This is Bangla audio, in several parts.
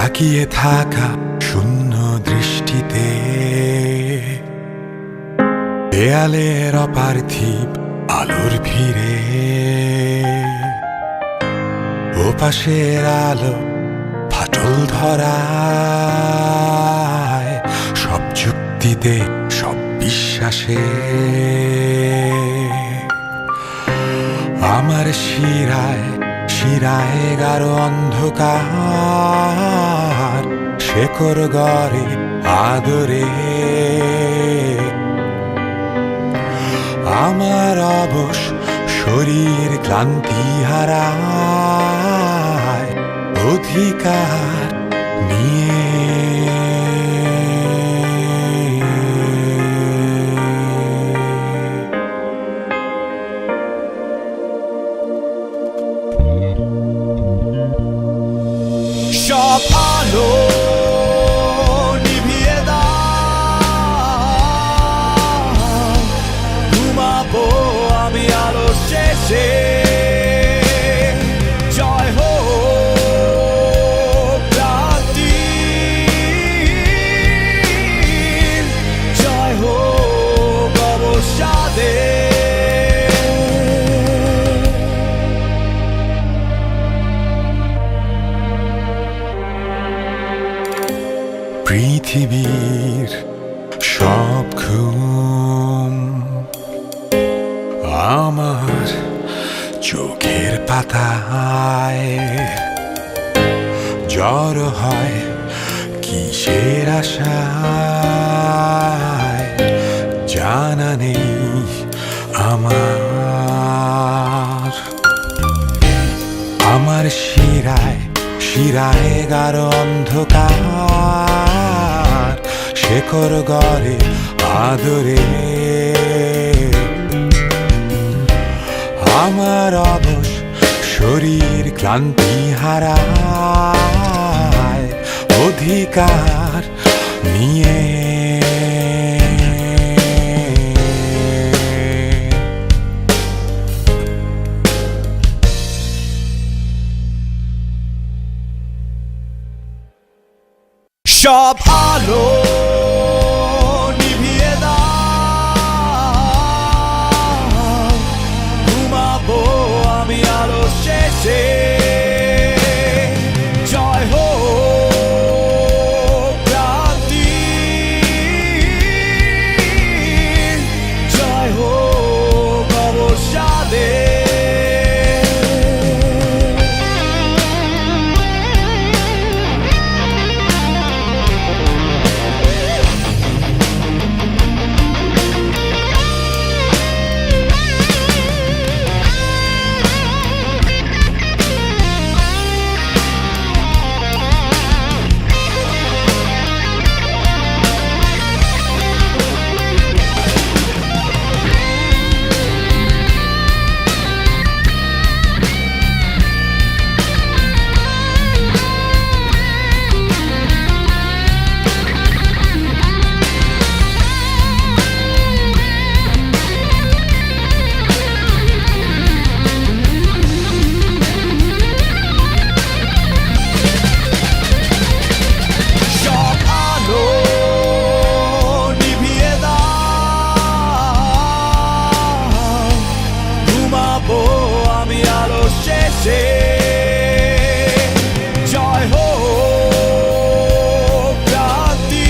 তাকিয়ে থাকা শূন্য দৃষ্টিতে দেয়ালের অপার্থিব আলোর ভিড়ে ওপাশের আলো ফাটল ধরায় সব যুক্তিতে সব বিশ্বাসে আমার শিরায় শিরায় গাঢ় অন্ধকার শেকড় গড়ে আদরে আমার অবশ শরীর ক্লান্তি হারায় অধিকার নিয়ে সব আলো নিভিয়ে দাও, ঘুমাবো আমি আলো শেষে। জয় হোক ক্রান্তি, জয় হোক অবসাদে। পৃথিবীর সব ঘুম আমার চোখের পাতায় জড়ো হয় কিসের আশায় জানা নেই আমার শিরায় শিরায় গাঢ় অন্ধকার শেকড় গড়ে আদরে আমার অবশ শরীর ক্লান্তি হারায় অধিকার নিয়ে সব আলো নিভিয়ে দাও, ঘুমাবো আমি আলো শেষে। জয় হোক ক্রান্তি, জয় হোক অবসাদে। আমি আলো শেষে। জয় হোক ক্রান্তি,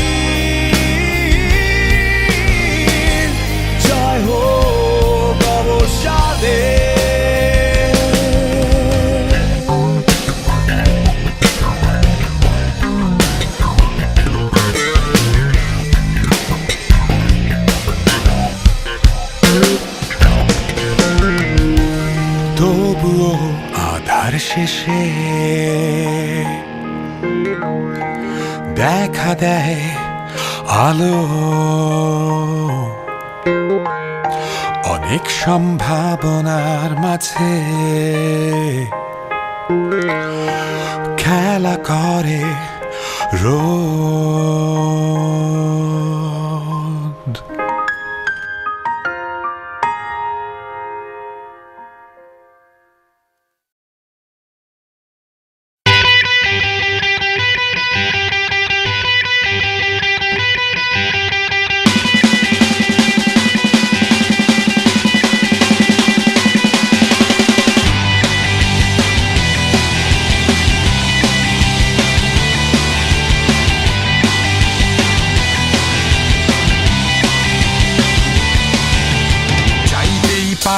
জয় হোক অবসাদে। তবুও আধার শেষে দেখা দেয় আলো, অনেক সম্ভাবনার মাঝে খেলা করে রোদ।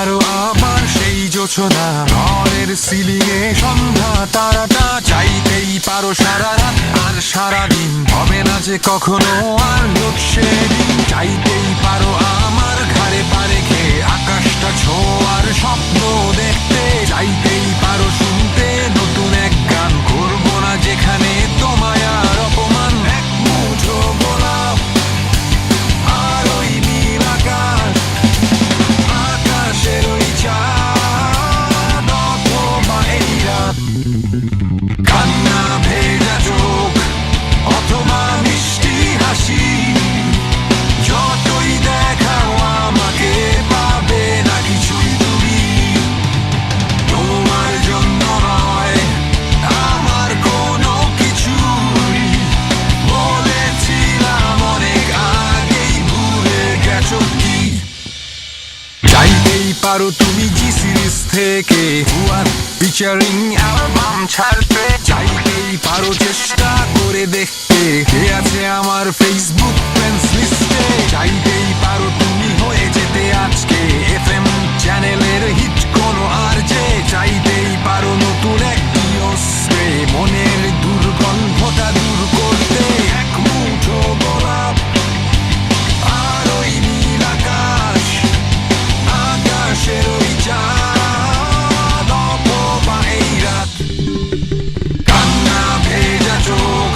পারো আবার সেই জোছনা ঘরের সিলিংয়ে সন্ধ্যা তারাটা চাইতেই পারো সারা রাত আর সারাদিন হবে না যে কখনো আর লোডশেডিং চাইতেই পারো আমার ঘাড়ে পা রেখে আকাশটা ছোঁয়ার স্বপ্ন দেখতে চাইতেই পারো শুনতে নতুন এক গান করবো না যেখানে তোমায় আর অপমান এক মুঠো গোলাপ আর ওই নীল আকাশ আকাশের ওই চাঁদ অথবা এই রাত কান্না ভেজা চোখ অথবা মিষ্টি হাসি যতই দেখাও আমাকে পাবে না কিছুই তুমি তোমার জন্য নয় আমার কোনো কিছুই বলেছিলাম অনেক আগেই ভুলে গেছো কি চাইতেই পারো তুমি জি সিরিজ থেকে হুয়ার ফিচারিং অ্যালবাম ছাড়তে চাইতেই পারো চেষ্টা করে দেখতে কে আছে আমার ফেসবুক ফ্রেন্ডস লিস্টে চাইতেই পারো তুমি হয়ে যেতে আজকে এফএম চ্যানেলের হিট কোনো আর যে চাইতেই পারো নতুন একটি অস্ত্রে মনের দুর্গন্ধটা দূর করতে এক মুঠো গোলাপ আর ওই নীল আকাশ আকাশের ওই চাঁদ অথবা এই রাত কান্না ভেজা চোখ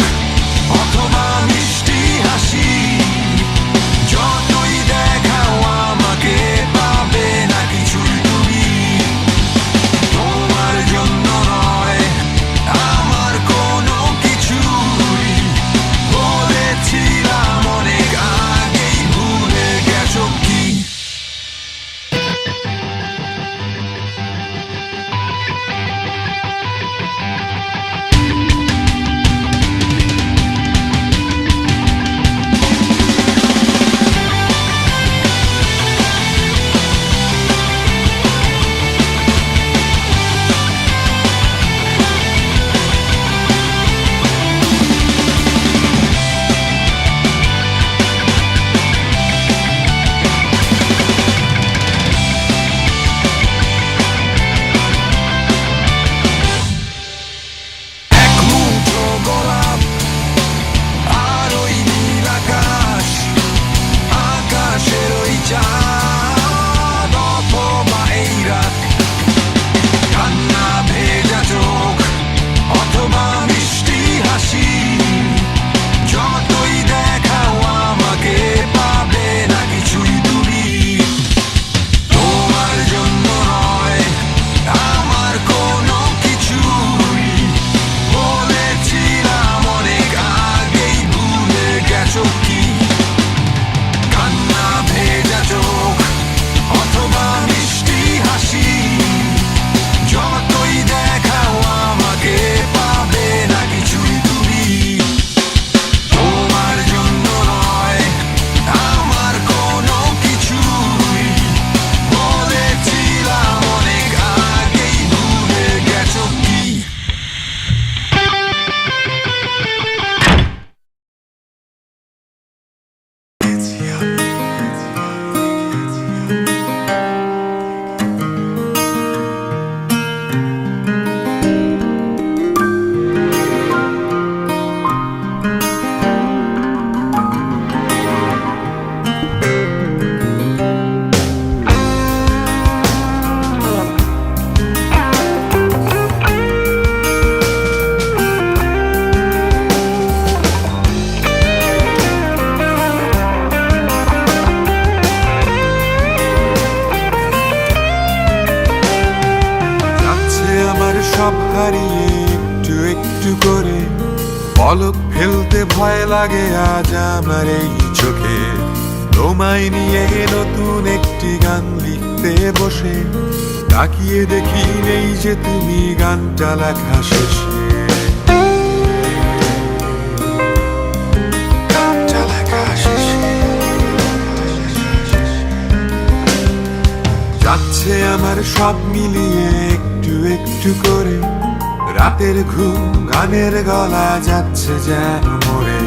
অথবা মিষ্টি হাসি যতই দেখাও আমাকে পাবে না কিছুই তুমি তোমার জন্য নয় আমার কোনো কিছুই বলেছিলাম অনেক আগেই ভুলে গেছো কি এক মুঠো গোলাপ আর ওই নীল আকাশ আকাশের ওই চাঁদ অথবা এই রাত কান্না ভেজা চোখ অথবা মিষ্টি হাসি যতই দেখাও আমাকে পাবে না কিছুই তুমি তোমার জন্য নয় আমার কোনো কিছুই বলেছিলাম অনেক আগেই ভুলে গেছো কি কান্না ভেজা চোখ অথবা মিষ্টি হাসি যতই দেখাও আমাকে পাবে না কিছুই তুমি তোমার জন্য নয় আমার কোনো কিছুই বলেছিলাম অনেক আগেই ভুলে গেছো কি যাচ্ছে আমার সব হারিয়ে একটু একটু করে পলক ফেলতে ভয় লাগে আজ আমার এই চোখে তোমায় নিয়ে নতুন একটি গান লিখতে বসে তাকিয়ে দেখি নেই যে তুমি গানটা লেখা শেষে গানটা লেখা শেষে যাচ্ছে আমার সব মিলিয়ে একটু একটু করে রাতের ঘুম গানের গলা যাচ্ছে যেন মরে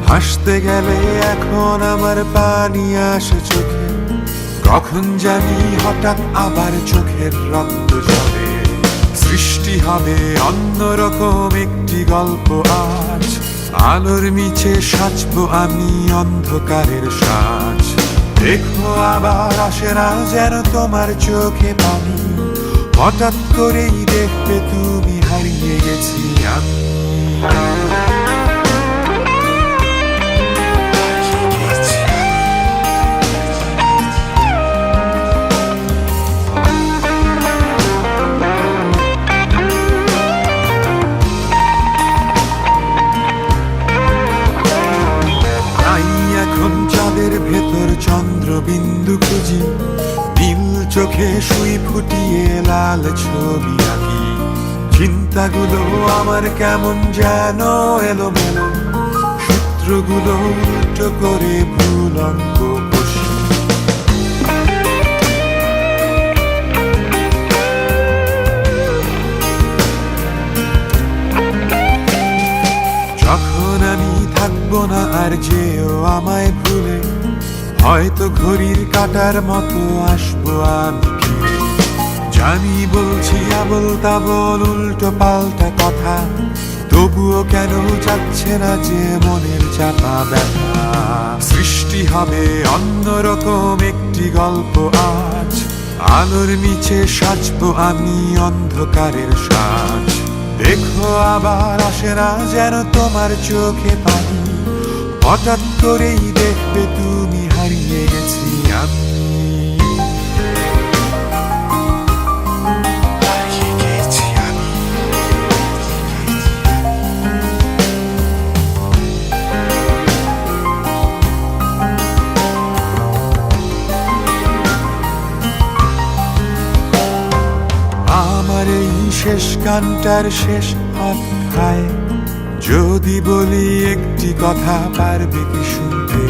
হাসতে গেলে এখন আমার পানি আসে চোখে কখন জানি হঠাৎ আবার চোখের রক্ত ঝরে, সৃষ্টি হবে অন্যরকম একটি গল্প আজ। আলোর নিচে সাজবো আমি অন্ধকারের সাজ। দেখো আবার আসে না যেন তোমার চোখে পানি, হঠাৎ করেই দেখবে তুমি হারিয়ে গেছি আমি। এখন চাঁদের ভেতর চন্দ্রবিন্দু খুঁজি, নীল চোখে সুই ফুটিয়ে লাল ছবি আঁকি। চিন্তাগুলো আমার কেমন যেন এলোমেলো, সূত্রগুলো উল্টো করে ভুল অঙ্ক কষি। যখন আমি থাকবো না আর যেও আমায় ভুলে, হয়তো ঘড়ির কাঁটার মতো আসবো আমি ফিরে। জানি বলছি আবল তাবল উল্টো পাল্টা কথা, তবুও কেন যাচ্ছে না যে মনের চাপা ব্যথা। সৃষ্টি হবে অন্যরকম একটি গল্প আজ। আলোর নিচে সাজবো আমি অন্ধকারের সাজ। দেখো আবার আসে না যেন তোমার চোখে পানি, হঠাৎ করেই দেখবে তুমি হারিয়ে গেছি আমি। আমার এই শেষ গানটার শেষ অধ্যায় যদি বলি একটি কথা, পারবে কি শুনতে?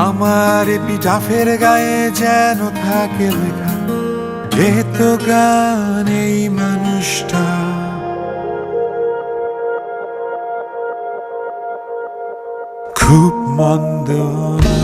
আমার এপিটাফের গায়ে যেন থাকে লেখা, গেত গান এই মানুষটা খুব মন্দ না।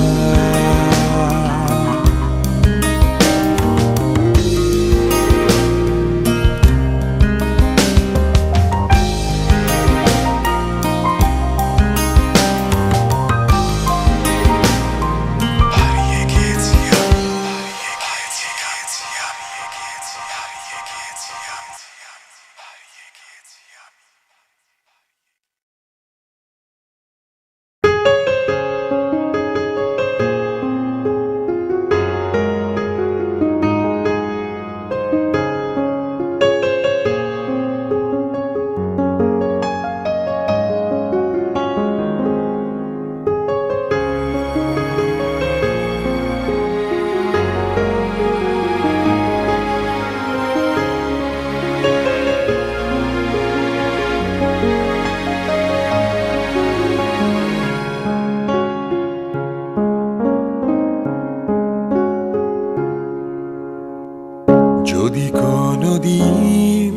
যদি কোনোদিন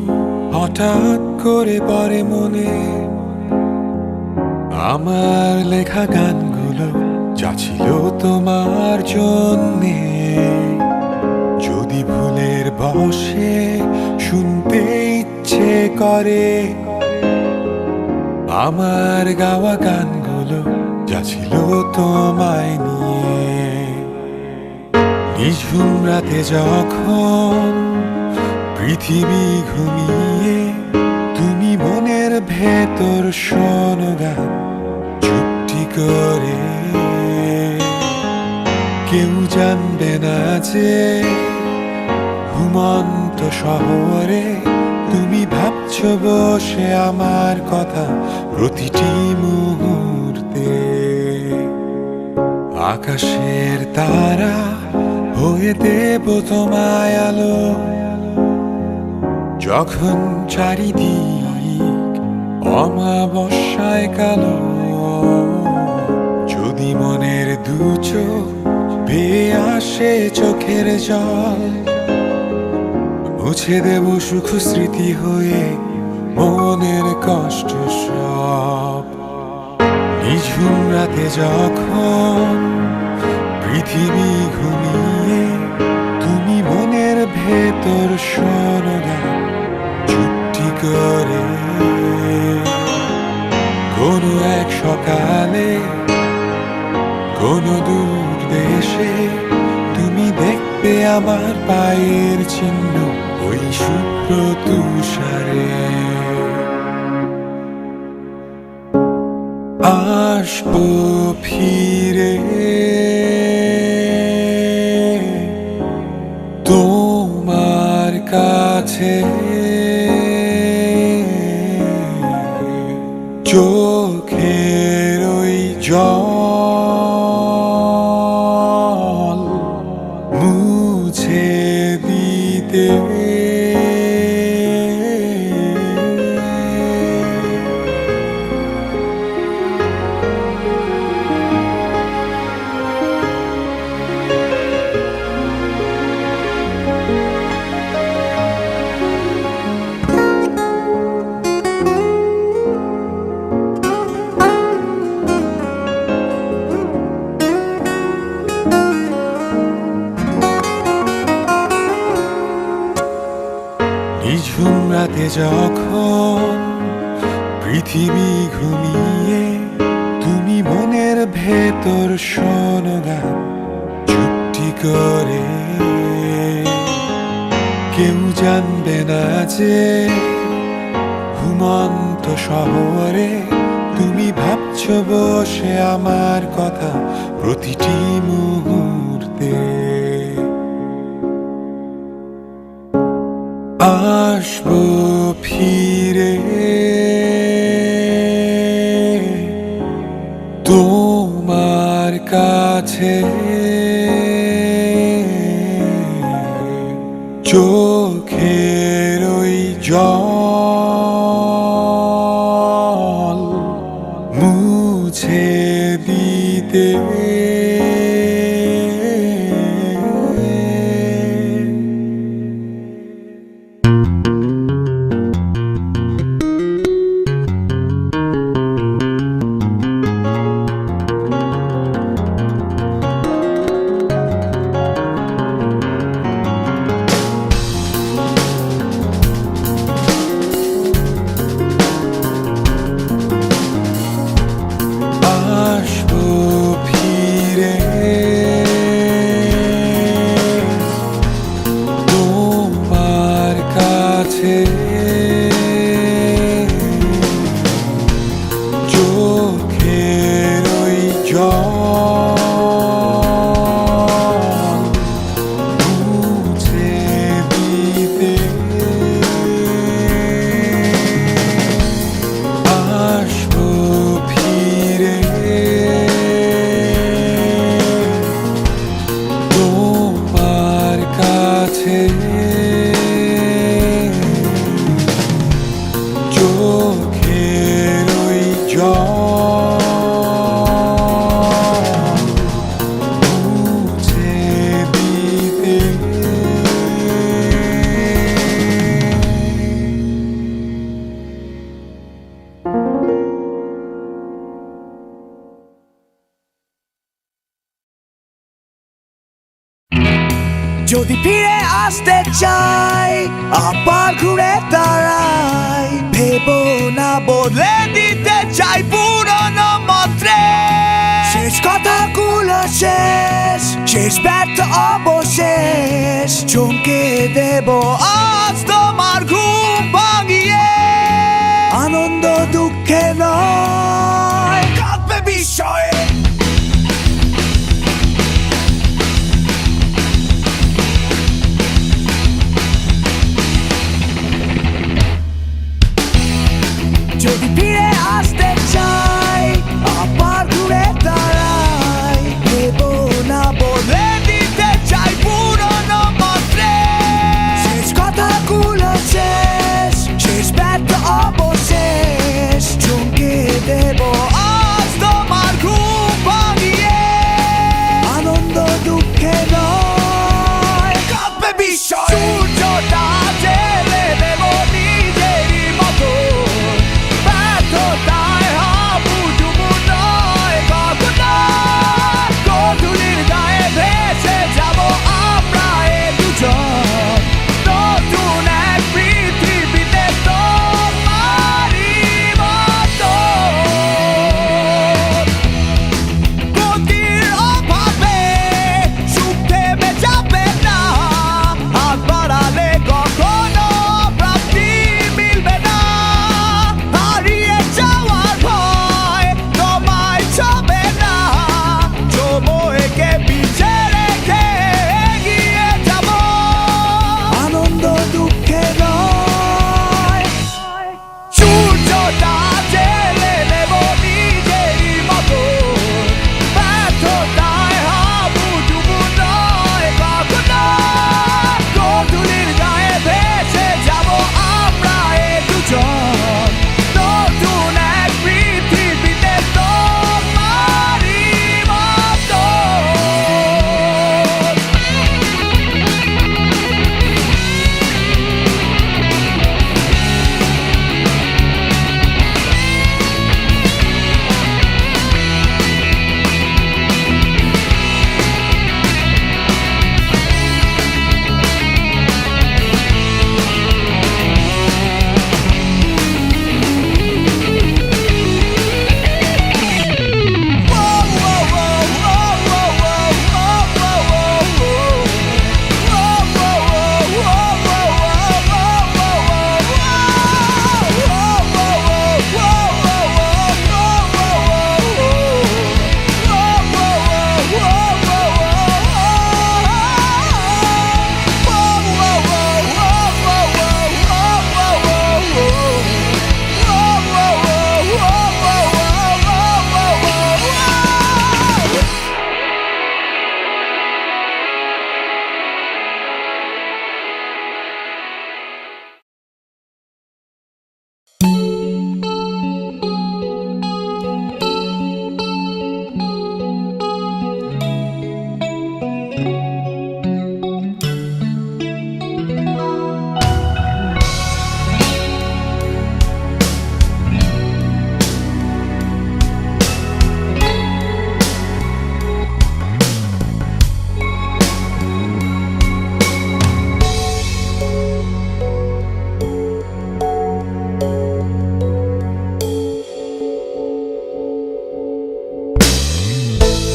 হঠাৎ করে পড়ে মনে আমার লেখা গানগুলো যা ছিল তোমার জন্যে, যদি ভুলের বশে শুনতে ইচ্ছে করে আমার গাওয়া গানগুলো যা ছিল তোমায় নিয়ে। নিঝুম রাতে যখন পৃথিবী ঘুমিয়ে, তুমি মনের ভেতর শোনো গান চুপটি করে। কেউ জানবে না যে ঘুমন্ত শহরে তুমি ভাবছো বসে আমার কথা প্রতিটি মুহূর্তে। আকাশের তারা হয়ে দেব তোমায় আলো, যখন চারিদিক অমাবস্যায় কালো। যদি মনের দু চোখ বেয়ে আসে চোখের জল, মুছে দেব সুখ স্মৃতি হয়ে মনের কষ্ট সব। নিঝুম রাতে যখন পৃথিবী ঘুমিয়ে, ভেতর শোনো গান চুপটি করে। কোনো এক সকালে কোনো দূর দেশে তুমি দেখবে আমার পায়ের চিহ্ন ওই শুভ্র তুষারে। আসবো ফিরে তোমার কাছে, চোখের ওই জল মুছে দিতে। নিঝুম রাতে যখন পৃথিবী ঘুমিয়ে তুমি মনের ভেতর শোনো গান চুপটি করে। কেউ জানবে না যে ঘুমন্ত শহরে তুমি ভাবছো বসে আমার কথা প্রতিটি মুহূর্তে। আসবো ফিরে তোমার কাছে, চোখের ওই জল মুছে দিতে। আসবো ফিরে তোমার কাছে, চোখের ওই জল মুছে দিতে। আসবো ফিরে তোমার কাছে, চোখের ওই জল মুছে দিতে। যদি ফিরে আসতে চাই আবার ঘুরে দাঁড়াই, ভেবো না বদলে দিতে চাই পুরনো মন্ত্রে। শেষ কথাগুলো শেষ, শেষ ব্যর্থ অবশেষ, চমকে দেব আজ তোমার ঘুম ভাঙিয়ে। আনন্দ দুঃখে নয় কাঁদবে বিষয়ে, যদি ফিরে আসতে চাই আবার ঘুরে দাঁড়াই, ভেবো না বলে দিতে চাই পুরনো মন্ত্রে। শেষ কথাগুলো শেষ, শেষ ব্যর্থ অবশেষ, চমকে দেব আজ তোমার ঘুম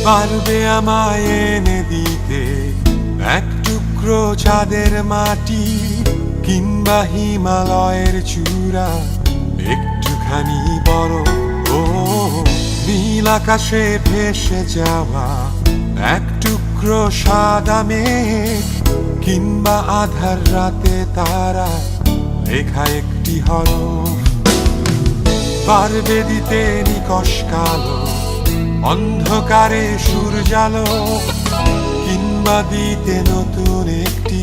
পারবে আমায় এনে দিতে এক টুকরো চাঁদের মাটি, কিংবা হিমালয়ের চূড়া একটুখানি বরফ, ও নীল আকাশে ভেসে যাওয়া এক টুকরো সাদা মেঘ, কিংবা আধার রাতে তারা লেখা একটি হরফ। পারবে দিতে নিকশ কালো অন্ধকারে সূর্যালো, কিংবা দিতে নতুন একটি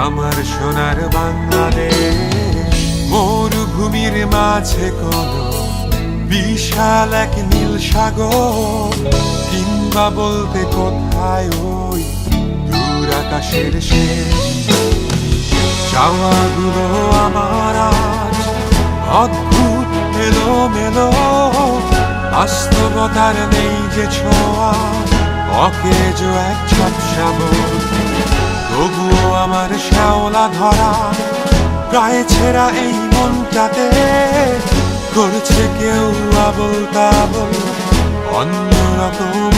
আমার সোনার বাংলাদেশ। মরুভূমির মাঝে কোনো বিশাল এক নীল সাগর, কিংবা বলতে কোথায় ওই দূর আকাশের শেষ। চাওয়াগুলো আমার আজ অদ্ভুত এলোমেলো, বাস্তবতার নেই যে ছোঁয়া, অকেজ এক ঝাপসা বোধ। তবুও আমার শ্যাওলা ধরা প্রায় ছেঁড়া এই মনটাতে করছে কেউ আবল তাবল অন্যরকম।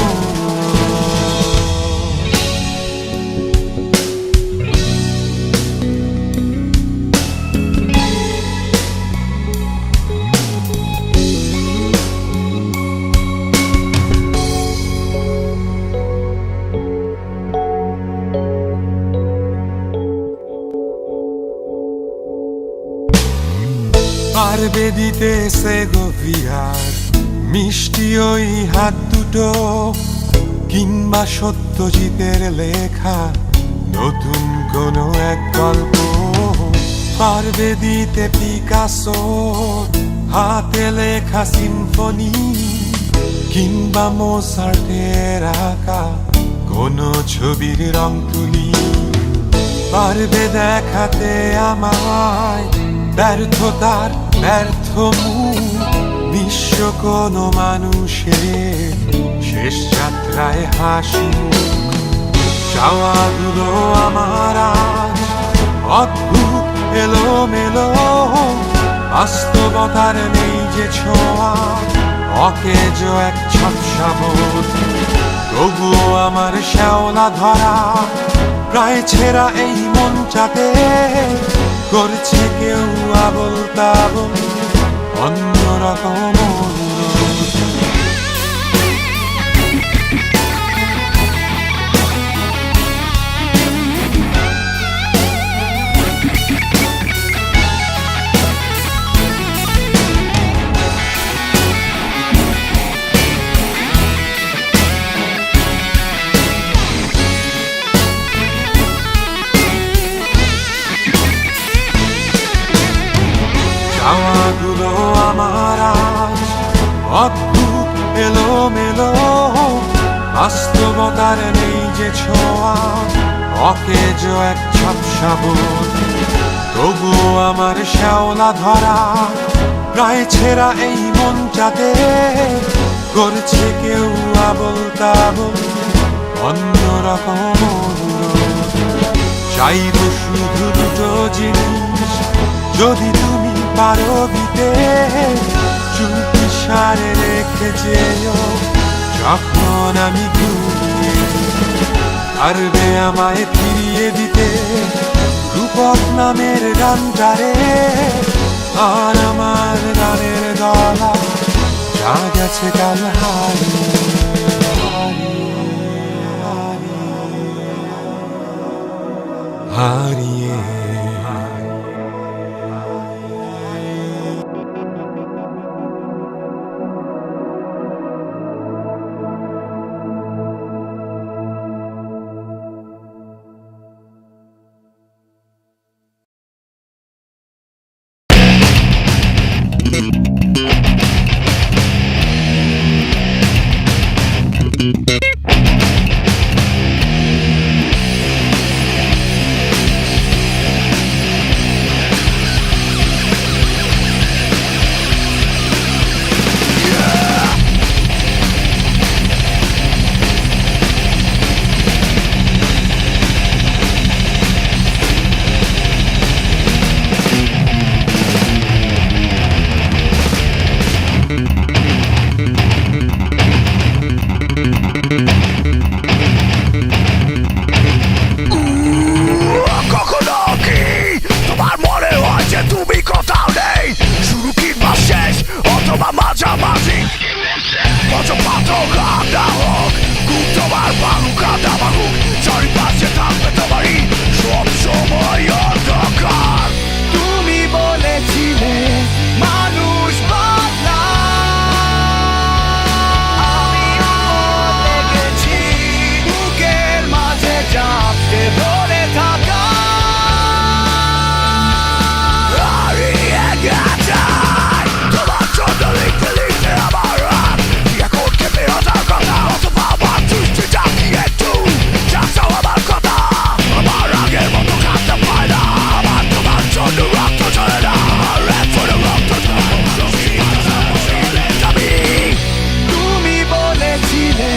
পারবে দিতে সেগোভিয়ার মিষ্টি ওই হাত দুটো, কিংবা সত্যজিতের লেখা নতুন কোনো এক গল্প। পারবে দিতে পিকাসোর হাতে লেখা সিম্ফনি, কিংবা মোজার্টের আঁকা কোনো ছবির রং তুলি। পারবে দেখাতে আমায় ব্যর্থতার ব্যর্থ মুখ, বিশ্ব কোনো মানুষের শেষ যাত্রায় হাসি। চাওয়াগুলো আমার আজ অদ্ভুত এলোমেলো, বাস্তবতার নেই যে ছোঁয়া, অকেজ এক ঝাপসা বোধ। তবুও আমার শ্যাওলা ধরা প্রায় ছেঁড়া এই মনটাতে করছে কেউ আবল তাবল অন্যরকম অনুরোধ। চাওয়াগুলো আমার আজ অদ্ভুত এলোমেলো, বাস্তবতার নেই যে ছোঁয়া, অকেজ এক ঝাপসা বোধ। তবুও আমার শ্যাওলা ধরা প্রায় ছেঁড়া এই মনটাতে করছে কেউ আবল তাবল অন্যরকম অনুরোধ। চাইব শুধু দুটো জিনিস, যদি তুমি পারো দিতে, চুপি সারে রেখে যেও যখন আমি ঘুমিয়ে। পারবে আমায় ফিরিয়ে দিতে রূপক নামের গানটারে, আর আমার গানের গলা যা গেছে কাল হারিয়ে। হারিয়ে পাথর কাটা হোক, খুব তোমার বাহু কাটা বাহুক, চারিপাশে থাকবে তোমারই সব সময় অন্ধকার। তুমি বলেছিলে মানুষ বদলায়, আমিও দেখেছি বুকের মাঝে চাপতে ধরে থাকা হারিয়ে গেছে। তোমার জন্য লিখতে লিখতে আমার রাত এখন কেঁপে ওঠার কথা, অথবা আমার দৃষ্টি জাগিয়ে তুই জানতাও আমার কথা। আমার আগের মতো কাঁদতে পায় না, আমার তোমার জন্য রক্ত ঝরে না, আমার এক ফোঁটা রক্ত ঝরে না। তুমি বলেছিলে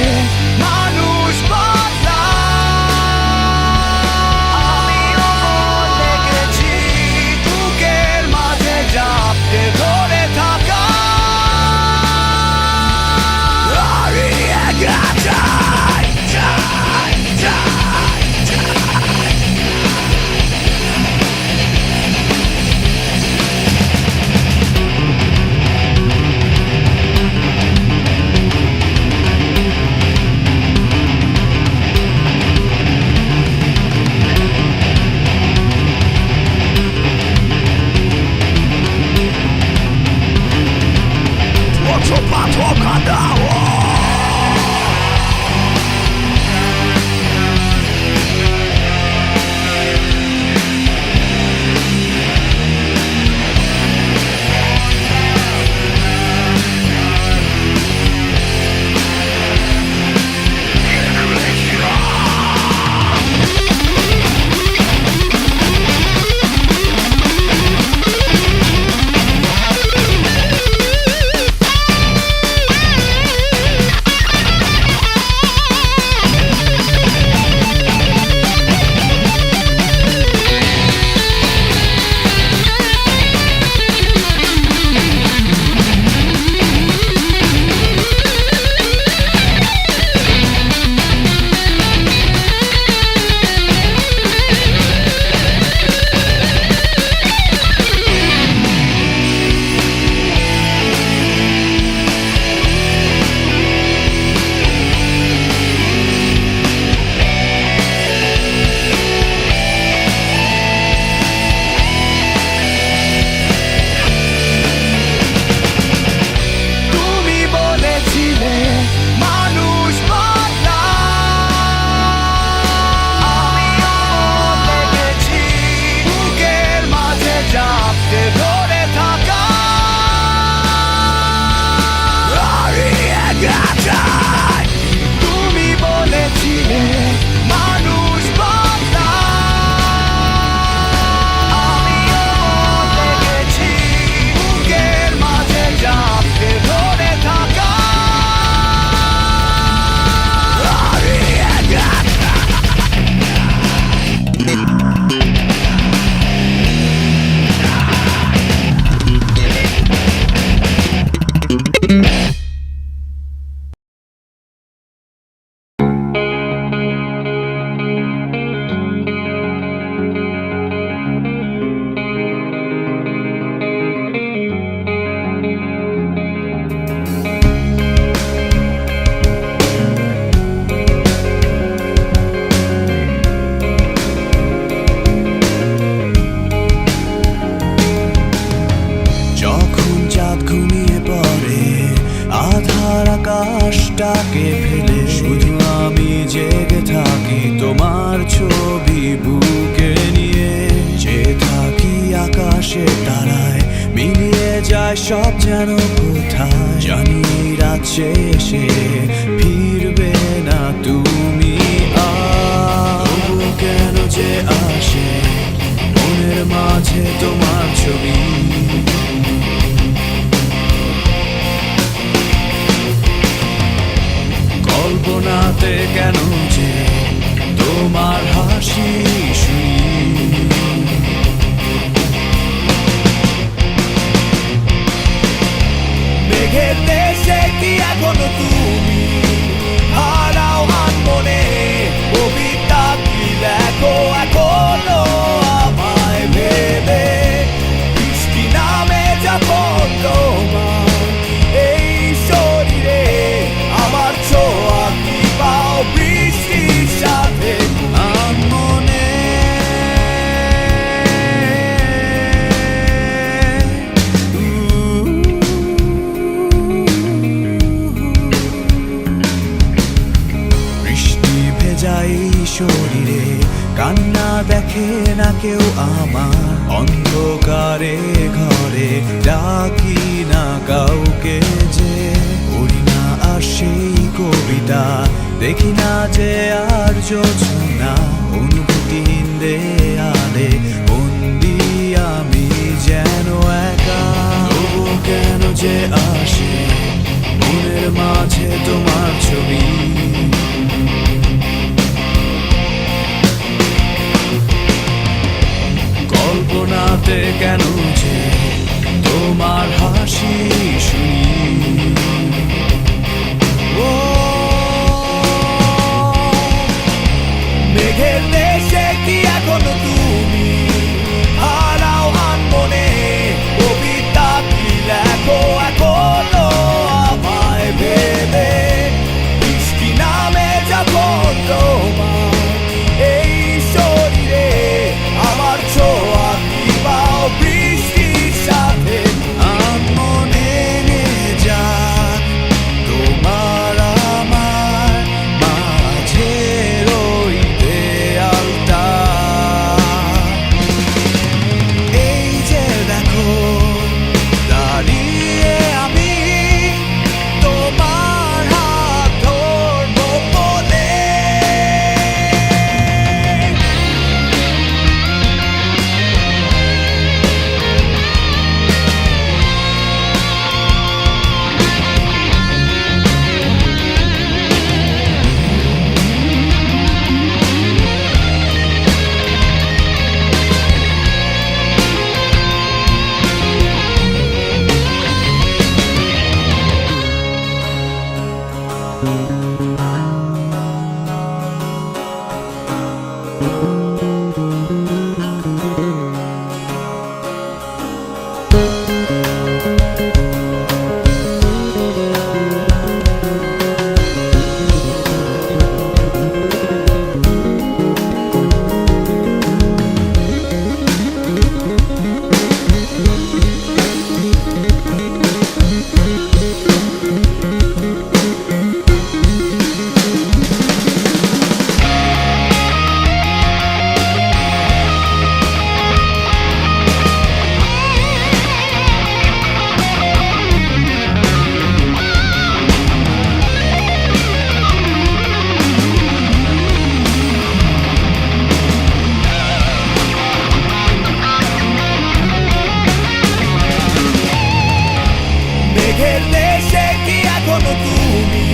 মানুষ বদলায়, আমিও দেখেছি বুকের মাঝে চাপতে ধরে থাকা হারিয়ে গেছে। Otro patrón ganado. তুমি বলেছিলে মানুষ বদলায়, আমিও দেখেছি বুকের মাঝে চাপতে ধরে থাকা হারিয়ে গেছে। তুমি বলেছিলে মানুষ বদলায়, আমিও দেখেছি বুকের মাঝে চাপতে ধরে থাকা হারিয়ে গেছে। যখন চাঁদ ঘুমিয়ে পড়ে আধার আকাশটাকে ফেলে, শুধু আমি জেগে থাকি তোমার ছবি বুকে নিয়ে। যে থাকি আকাশে তারায় মিলিয়ে যায় সব যেন কোথায়, জানি রাত শেষে ফিরবে না তুমি আর। তবু কেন যে আসে মনের মাঝে তোমার ছবি, কল্পনাতে কেন যে তোমার হাসি শুনি। মেঘের দেশে কি এখনো তুমি হারাও হাত মনে, কবিতা কি লেখো এখনো আমায় ভেবে। বৃষ্টি নামে যখন তোমার এই শরীরে আমার কান্না দেখে না কেউ আমার অন্ধকারে ঘরে, ডাকি না কাউকে যে পড়ি না আর সেই কবিতা, দেখি না যে আর যোজনা অনুভূতিহীন দেয়ালে বন্দি আমি যেন একা। তবু কেন যে আসে মনের মাঝে তোমার ছবি, কল্পনাতে কেন যে তোমার হাসি শুনি। ও মেঘের দেশে কি এখনো তুমি হারাও আনমনে, কবিতা কি লেখো এখনো আমায় ভেবে, বৃষ্টি নামে যখন তোমার এই শরীরে, আমার ছোঁয়া কি পাও বৃষ্টির সাথে, আনমনে নিয়ে যাক তোমার আমার মাঝের ওই দেয়ালটা। এই যে দেখো দাঁড়িয়ে আমি তোমার হাত ধরবো বলে। মেঘের দেশে কি এখনো তুমি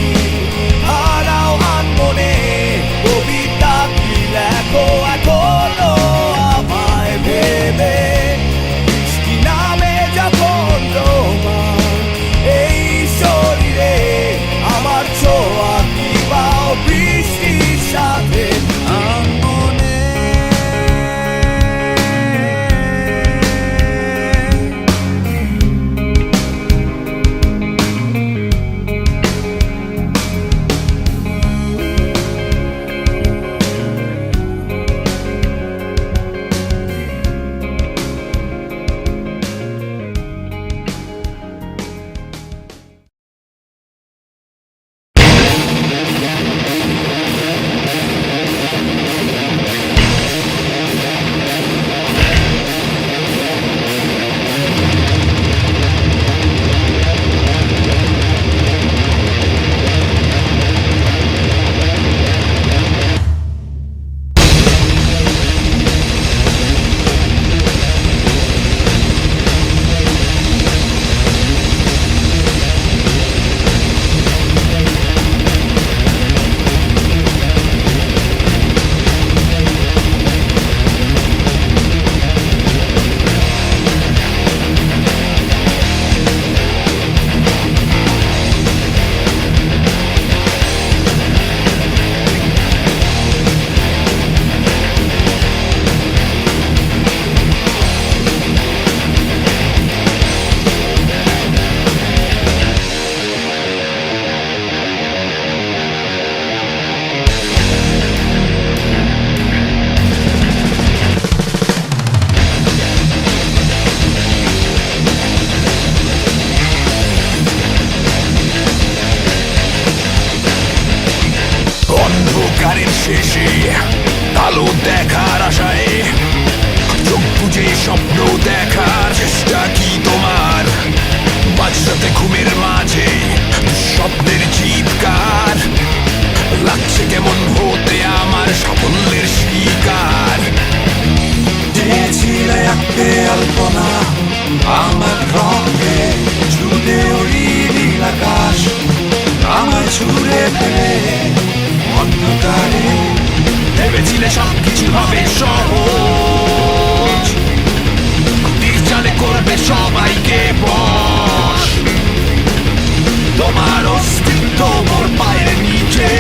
হারাও আনমনে, কবিতা কি লেখো এখনো আমায় ভেবে, বৃষ্টি নামে যখন তোমার এই শরীরে, আমার ছোঁয়া কি পাও বৃষ্টির সাথে, আনমনে। শেষে আলো দেখার আশায় চোখ বুঝে স্বপ্ন দেখার চেষ্টা কি তোমার? মাঝরাতে ঘুমের মাঝে স্বপ্নের চিৎকার লাগছে কেমন হতে আমার সাফল্যের শিকার। চেয়েছিলে আঁকতে আলপনা আমার রঙে, ছুঁড়ে ওই নীল আকাশ আমায় ছুঁড়ে ফেলে অন্ধকারে। ভেবেছিলে সবকিছু হবে সহজ, তীর চালে করবে সবাইকে বশ। তোমার অস্তিত্ব মোর পায়ের নিচে,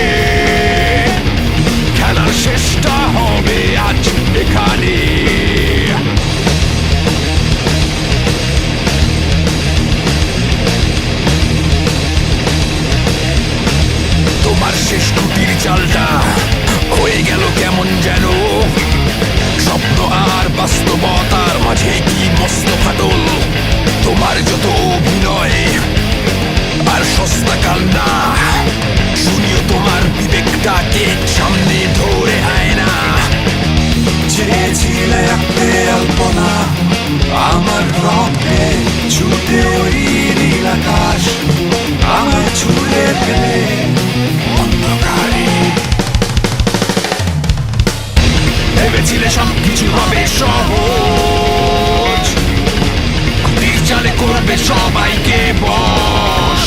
খেলার শেষটা হবে আজ এখানে। তোমার শেষ কুটির চালটা হয়ে গেল কেমন যেন, স্বপ্ন আর বাস্তবতার মাঝে কি মস্ত ফাটল। তোমার যত অভিনয় আর সস্তা কান্না, শুনিও তোমার বিবেকটাকে সামনে ধরে আয় না। চেয়েছিলে আঁকতে আলপনা আমার রঙে, ছুঁড়ে ওই নীল আকাশ আমায় ছুঁড়ে ফেলে অন্ধকারে। ভেবেছিলে সবকিছু হবে সহজ, তীর চালে করবে সবাইকে বশ।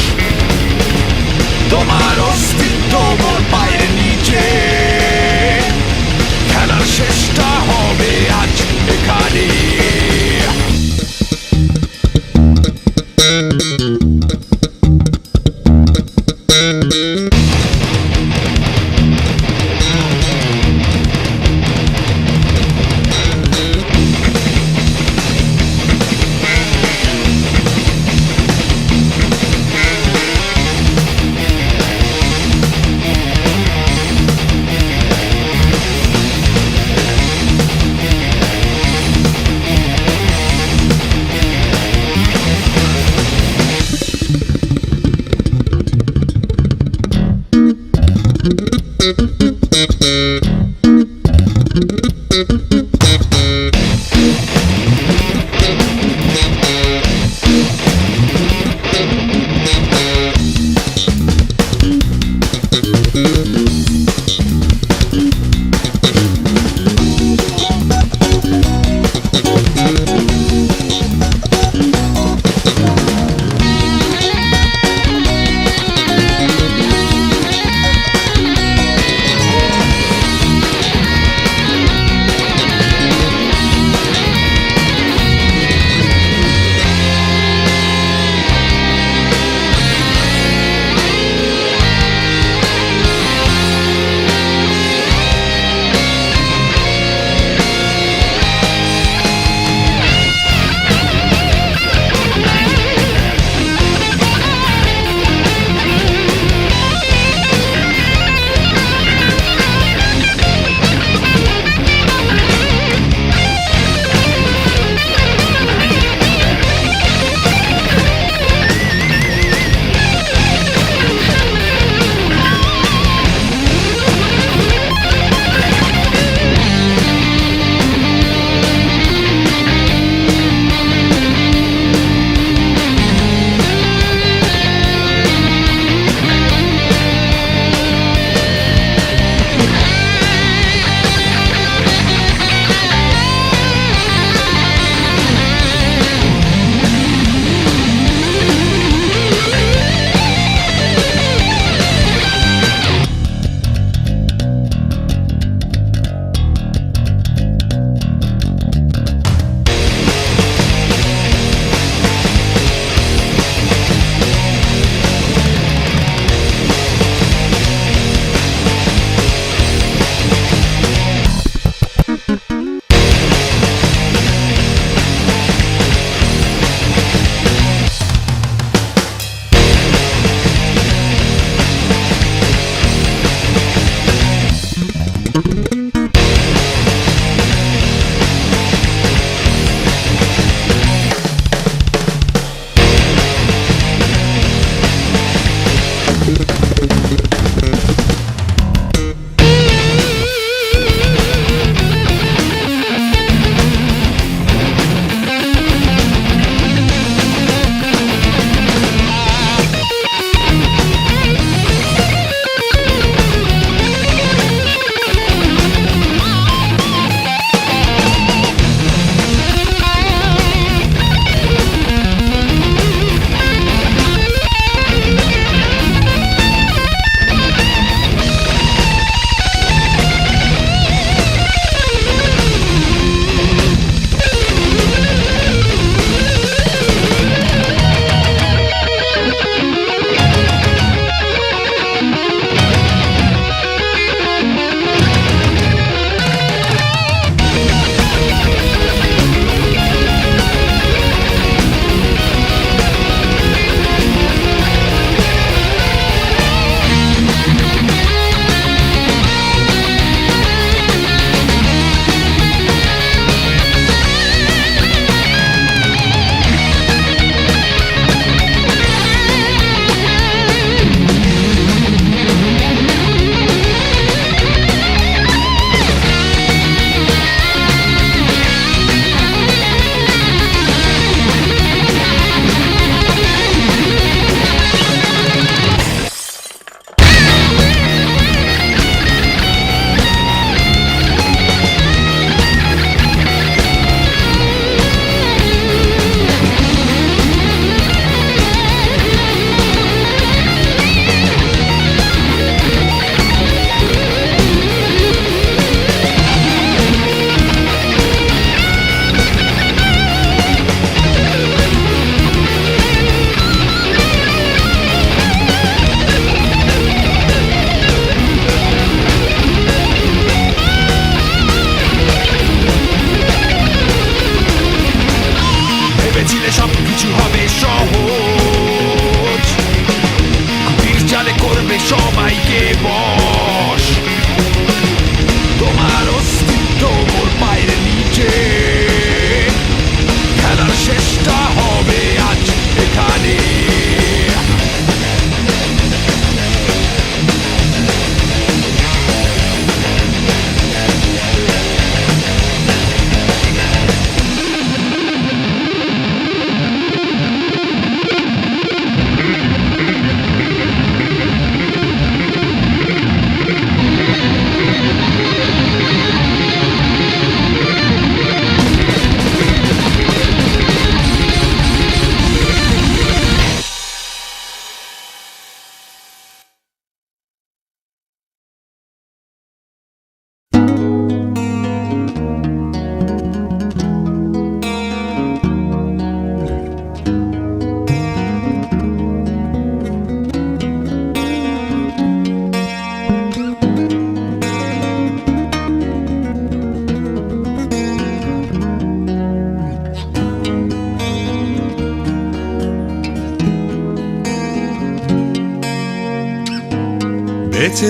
সবাইকে বশ তোমার অস্তিত্ব মোর পায়ের নিচে খেলার শেষটা হবে আজ এখানে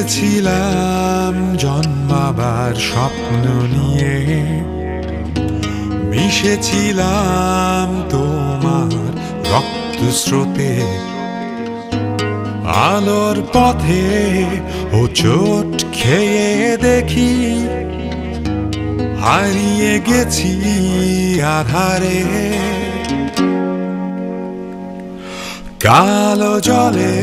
বেঁচেছিলাম জন্মাবার স্বপ্ন নিয়ে মিশেছিলাম তোমার রক্তস্রোতে আলোর পথে হোঁচট খেয়ে দেখি হারিয়ে গেছি আধারে কালো জলে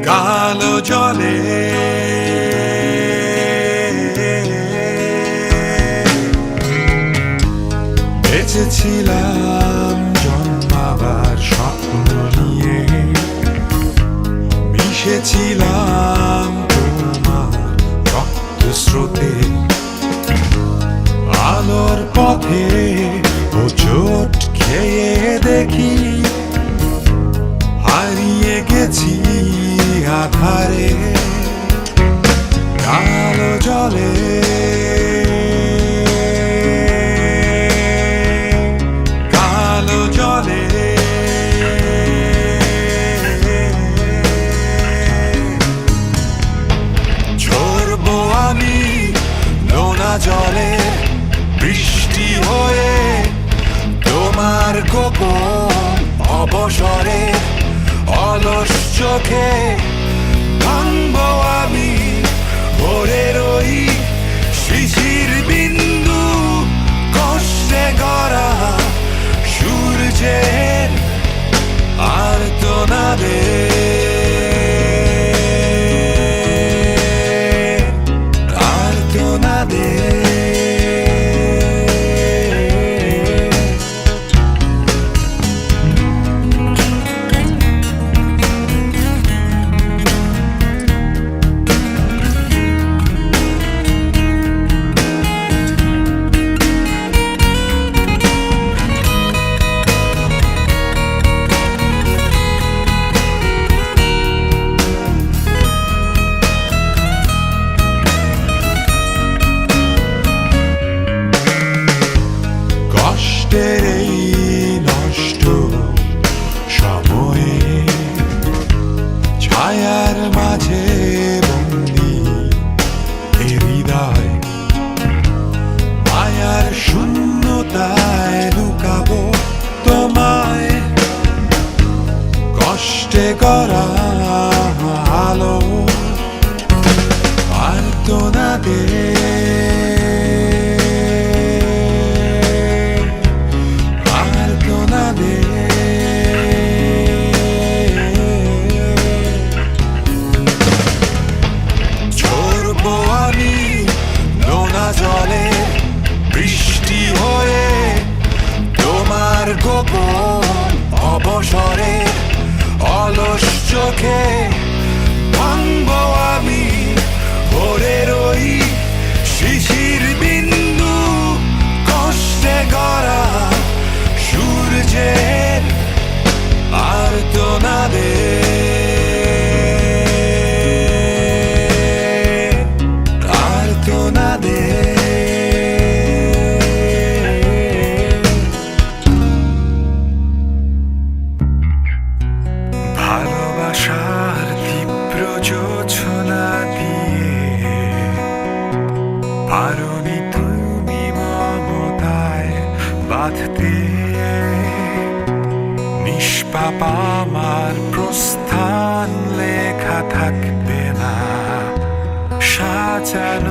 কালো জলে বেঁচেছিলাম জন্মাবার স্বপ্ন নিয়ে মিশেছিলাম তোমার রক্তস্রোতে আলোর পথে হোঁচট খেয়ে দেখি হারিয়ে গেছি আধারে কালো জলে কালো জলে ঝরবো আমি নোনা জলে বৃষ্টি হয়ে তোমার গোপন অবসরে অলস চোখে ভাঙবো আমি ভোরের ওই শিশির বিন্দু কষ্টে গড়া সূর্যের আর্তনাদে আর্তনাদে এই নষ্ট সময়ে ছায়ার মাঝে বন্দি হৃদয় মায়ার শূন্যতায় লুকাবো তোমায় কষ্টে গড়া আলো আর্তনাদে ঝরবো আমি নোনা জলে বৃষ্টি হয়ে তোমার গোপন অবসরে অলস চোখে ভাঙবো আমি ভোরের ওই শিশির বিন্দু কষ্টে গড়া সূর্যের আর্তনাদে আর্তনাদে বাবা মার প্রস্থান লেখা থাকবে না, সাজানো